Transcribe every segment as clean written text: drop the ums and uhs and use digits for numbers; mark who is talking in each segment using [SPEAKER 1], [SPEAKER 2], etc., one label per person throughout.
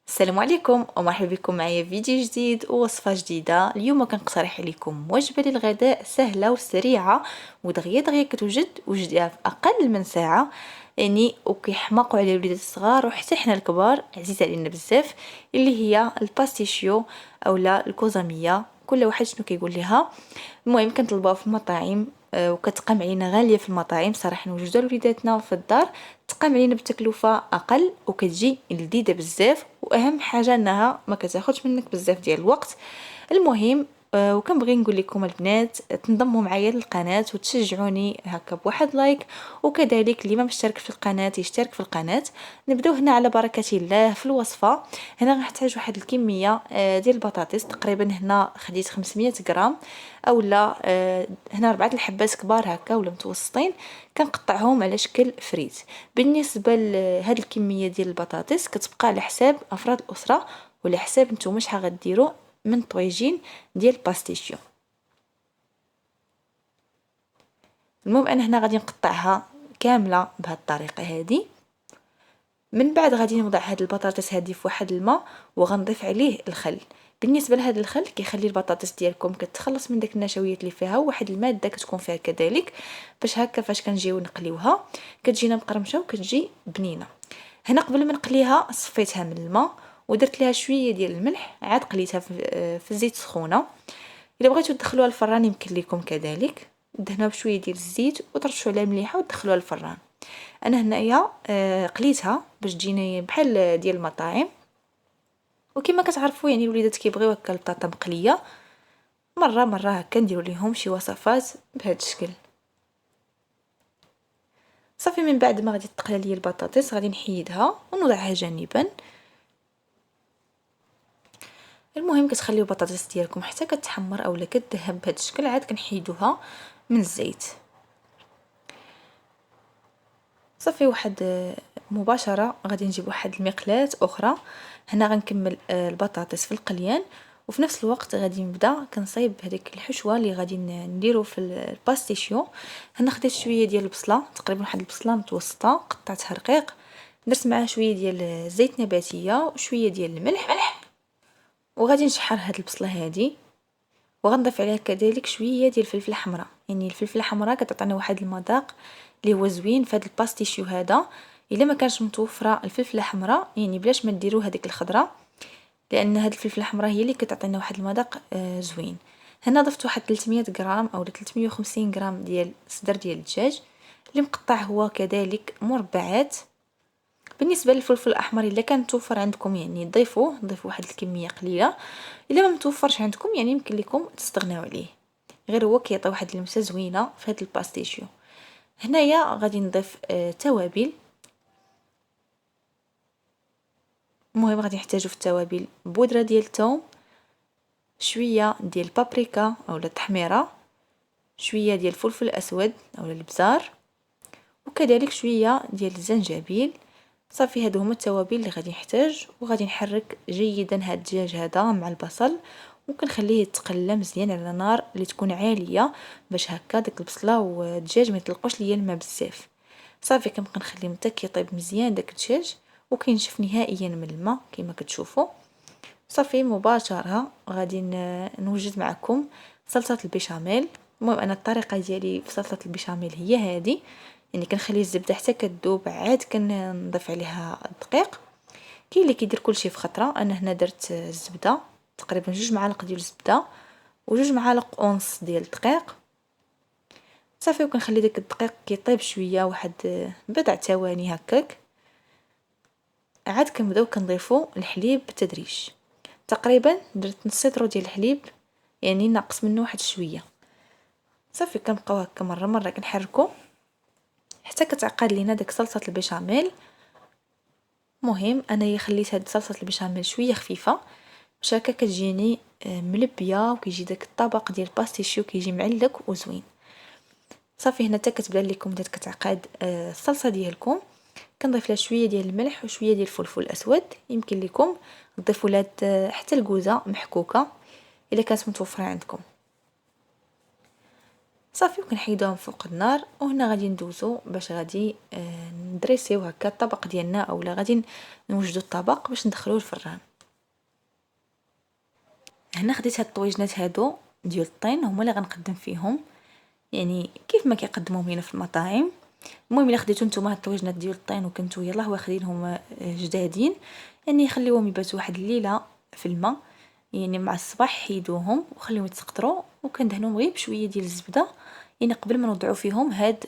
[SPEAKER 1] السلام عليكم ومرحبا بكم معايا فيديو جديد ووصفة جديدة. اليوم كنقترح عليكم وجبة للغداء سهلة وسريعة ودغيا دغيا كتوجد وجدها في أقل من ساعة، يعني وكيحماقوا على الوليدات الصغار وحتى حنا الكبار عزيزة علينا بزاف، اللي هي الباستيشيو اولا الكوزامية، كل واحد شنو كيقول لها. المهم كنطلبوها في المطاعم وكتقام علينا غاليه في المطاعم صراحه، نوجدوها لوليداتنا في الدار تقام علينا بتكلفه اقل وكتجي لذيذه بزاف، واهم حاجه انها ما كتاخذش منك بزاف ديال الوقت. المهم وكنبغي نقول لكم البنات تنضموا معايا للقناه وتشجعوني هكا بواحد لايك، وكذلك اللي ما مشترك في القناه يشترك في القناه. نبداو هنا على بركه الله في الوصفه. هنا غنحتاج واحد الكميه ديال البطاطس، تقريبا هنا خديت 500 غرام اولا هنا 4 الحبات كبار هكا ولا متوسطين، كنقطعهم على شكل فريت. بالنسبه لهاد الكميه ديال البطاطس كتبقى على حساب افراد الاسره وعلى حساب نتوما شحال غديروا من طويجين ديال الباستيشيو. المهم انا هنا غادي نقطعها كامله بهذه الطريقه هذه. من بعد غادي نوضع هاد البطاطس هذه في واحد الماء وغنضيف عليه الخل. بالنسبه لهذا الخل كيخلي البطاطس ديالكم كتخلص من داك النشويات اللي فيها، وواحد الماده كتكون فيها كذلك، باش هكا فاش كنجيو نقليوها كتجينا مقرمشه وكتجي بنينه. هنا قبل ما نقليها صفيتها من الماء ودرت لها شويه ديال الملح، عاد قليتها في الزيت سخونه. الا بغيتو تدخلوها الفران يمكن لكم كذلك، دهنوها بشويه ديال الزيت وترشوا عليها مليحه وتدخلوها الفران. انا هنايا قليتها باش تجيني بحال ديال المطاعم، وكما كتعرفوا يعني الوليدات كيبغيو هكا البطاطا مقليه. مره هكا نديروا ليهم شي وصفات بهذا الشكل. صافي من بعد ما غادي تقلى لي البطاطس غادي نحيدها ونوضعها جانبا. المهم كتخليو البطاطس ديالكم حتى كتحمر اولا كتذهب بهذا الشكل، عاد كنحيدوها من الزيت. صافي واحد مباشره غادي نجيب واحد المقلاة اخرى. هنا غنكمل البطاطس في القليان، وفي نفس الوقت غادي نبدا كنصايب هذيك الحشوه اللي غادي نديرو في الباستيشيو. هنا خديت شويه ديال البصله، تقريبا واحد البصله متوسطه قطعتها رقيق، درت معها شويه ديال زيت نباتيه وشويه ديال الملح، وغادي نشحر هاد البصله هذه وغنضيف عليها كذلك شويه ديال الفلفله الحمراء. يعني الفلفله الحمراء كتعطينا واحد المذاق اللي هو زوين في هذا الباستيشيو هذا. الا ما كانش متوفره الفلفله الحمراء يعني بلاش ما ديروا هذيك الخضراء، لان هذه الفلفله الحمراء هي اللي كتعطينا واحد المذاق زوين. هنا ضفت واحد 300 غرام او 350 غرام ديال صدر ديال الدجاج اللي مقطع هو كذلك مربعات. بالنسبه للفلفل الاحمر الا كان متوفر عندكم يعني ضيفوا واحد الكميه قليله، الا ما متوفرش عندكم يعني يمكن لكم تستغناو عليه، غير هو كيعطي واحد اللمسه زوينه في هذا الباستيشيو. هنايا غادي نضيف توابل. المهم غادي نحتاجو في التوابل بودره ديال الثوم، شويه ديال البابريكا اولا التحميره، شويه ديال الفلفل الاسود اولا البزار، وكذلك شويه ديال الزنجبيل. صافي هادو هما التوابل اللي غادي نحتاج، وغادي نحرك جيدا هاد الدجاج هذا مع البصل وكنخليه يتقلى مزيان على نار اللي تكون عاليه باش هكا داك البصله والدجاج ما يطلقوش ليا الماء بزاف. صافي كنبقى نخليه حتى كيطيب مزيان داك الدجاج وكينشف نهائيا من الماء كما كتشوفوا. صافي مباشره غادي نوجد معكم صلصه البيشاميل. المهم انا الطريقه ديالي في صلصه البيشاميل هي هذه، يعني كنخلي الزبده حتى كتذوب عاد كنضيف عليها الدقيق. كاين اللي كيدير كلشي في خطره، انا هنا درت الزبده تقريبا 2 معالق ديال الزبده و2 معالق ونص ديال الدقيق. صافي وكنخلي داك الدقيق كيطيب شويه واحد بضع ثواني هكاك، عاد كنبداو كنضيفوا الحليب بالتدريج. تقريبا درت نص لتر ديال الحليب، يعني ناقص منه واحد شويه. صافي كنبقاو هكا مره كنحركو حتى كتعقد لينا داك صلصه البيشاميل. مهم انايا خليت هاد صلصه البيشاميل شويه خفيفه باش هكا كتجيني ملبيه وكيجي داك الطبق ديال الباستيشيو كيجي معلك وزوين. صافي هنا حتى كتبان لكم بدات كتعقد الصلصه ديالكم. كنضيف لها شويه ديال الملح وشويه ديال الفلفل الاسود، يمكن لكم تضيفوا لها حتى الكوزه محكوكه الا كانت متوفره عندكم. صافي وكنحيدوهم فوق النار. وهنا غادي ندوزو باش غادي ندريسيو هكا الطبق ديالنا، اولا غادي نوجدو الطبق باش ندخلوه الفران. هنا خديت هاد الطويجنات هادو ديال الطين، هما اللي غنقدم فيهم، يعني كيف ما كيقدموهم هنا في المطاعم. المهم الا خديتو نتوما هاد الطويجنات ديال الطين وكنتو يلاه واخدينهم جدادين، يعني خليوهم يباتوا واحد الليله في الماء، يعني مع الصباح حيدوهم وخليوهم يتسقطروا، وكندهنوهم غير بشويه ديال الزبده، يعني قبل ما نوضعوا فيهم هاد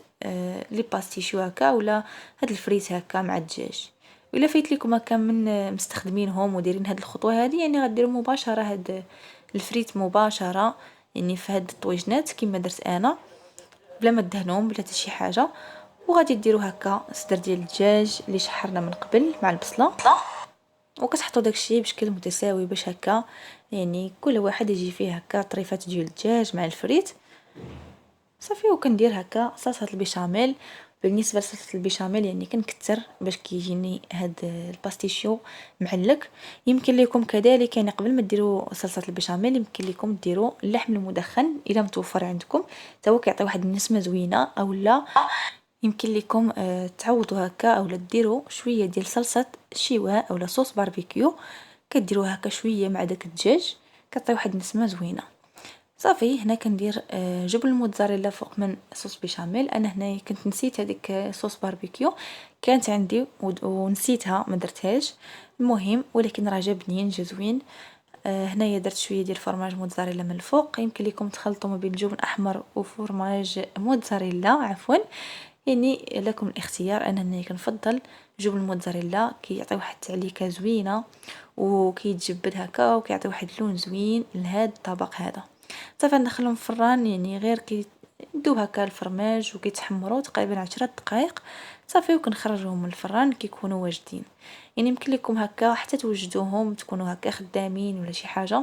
[SPEAKER 1] لي باستيشيو هكا ولا هاد الفريت هكا مع الدجاج. وإلا فايت لكم هكا من مستخدمينهم ودايرين هاد الخطوه هذه، يعني غديروا مباشره هاد الفريت مباشره يعني في هاد الطويجنات كما درت انا، بلا ما دهنوهم بلا حتى شي حاجه. وغادي ديروا هكا صدر ديال الدجاج اللي شحرنا من قبل مع البصله، وكتحطوا داكشي بشكل متساوي باش هكا يعني كل واحد يجي فيه هكا طريفات ديال الدجاج مع الفريت. صافي وكندير هكا صلصه البيشاميل. بالنسبه لصلصه البيشاميل يعني كنكثر باش كيجيني هاد الباستيشيو معلك. يمكن لكم كذلك يعني قبل ما ديروا صلصه البيشاميل يمكن لكم ديروا اللحم المدخن الا متوفر عندكم، حتى هو كيعطي واحد النسمه زوينه. اولا يمكن لكم تعوضوا هكا اولا ديروا شويه ديال صلصه شيواء اولا صوص باربيكيو، كديروها هكا شويه مع داك الدجاج، كتعطي واحد النسمه زوينه. صافي هنا كندير جبن الموتزاريلا فوق من صوص بيشاميل. انا هنا كنت نسيت هذيك صوص باربيكيو، كانت عندي ونسيتها ما درتهاش، المهم ولكن راه جا بنين جا زوين. هنايا درت شويه ديال فرماج موتزاريلا من الفوق. يمكن لكم تخلطوا ما بين الجبن احمر وفرماج موتزاريلا عفوا، يعني لكم الاختيار. انا هنا كنفضل جبن الموتزاريلا، كيعطي واحد التعليكه زوينه وكيتجبد هكا وكيعطي واحد اللون زوين لهذا الطبق هذا. صافي ندخلهم في الفران، يعني غير كيدوب هكا الفرماج وكيتحمروا تقريبا 10 دقائق. صافي وكنخرجوهم من الفران كيكونوا واجدين. يعني يمكن لكم هكا حتى توجدوهم تكونوا هكا خدامين ولا شي حاجه،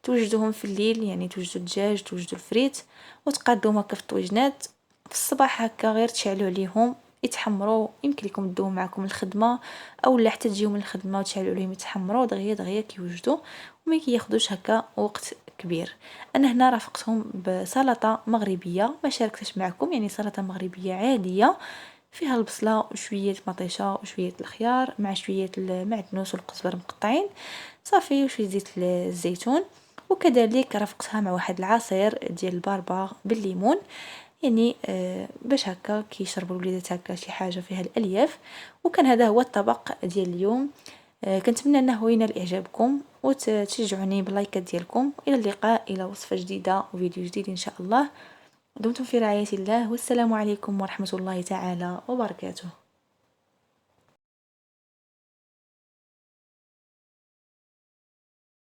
[SPEAKER 1] توجدوهم في الليل، يعني توجدوا الدجاج توجدوا الفريت وتقادوهم هكا في الطويجنات. في الصباح هكا غير تشعلوا عليهم يتحمروا. يمكن لكم تدوهم معكم الخدمه اولا حتى تجيو من الخدمه وتشعلوا عليهم يتحمروا دغيا دغيا كيوجدوا وما كياخذوش هكا وقت كبير. انا هنا رافقتهم بسلطه مغربيه ما شاركتش معكم، يعني سلطه مغربيه عاديه فيها البصله وشويه مطيشه وشويه الخيار مع شويه المعدنوس والقزبر مقطعين، صافي وشويه زيت الزيتون. وكذلك رافقتها مع واحد العصير ديال الباربا بالليمون، يعني باش هكا كيشربوا الوليدات هكا شي حاجه فيها الالياف. وكان هذا هو الطبق ديال اليوم. كنتمنى انه ينال اعجابكم وتشجعوني باللايكات ديالكم. الى اللقاء الى وصفه جديده وفيديو جديد ان شاء الله. دمتم في رعايه الله، والسلام عليكم ورحمه الله تعالى وبركاته.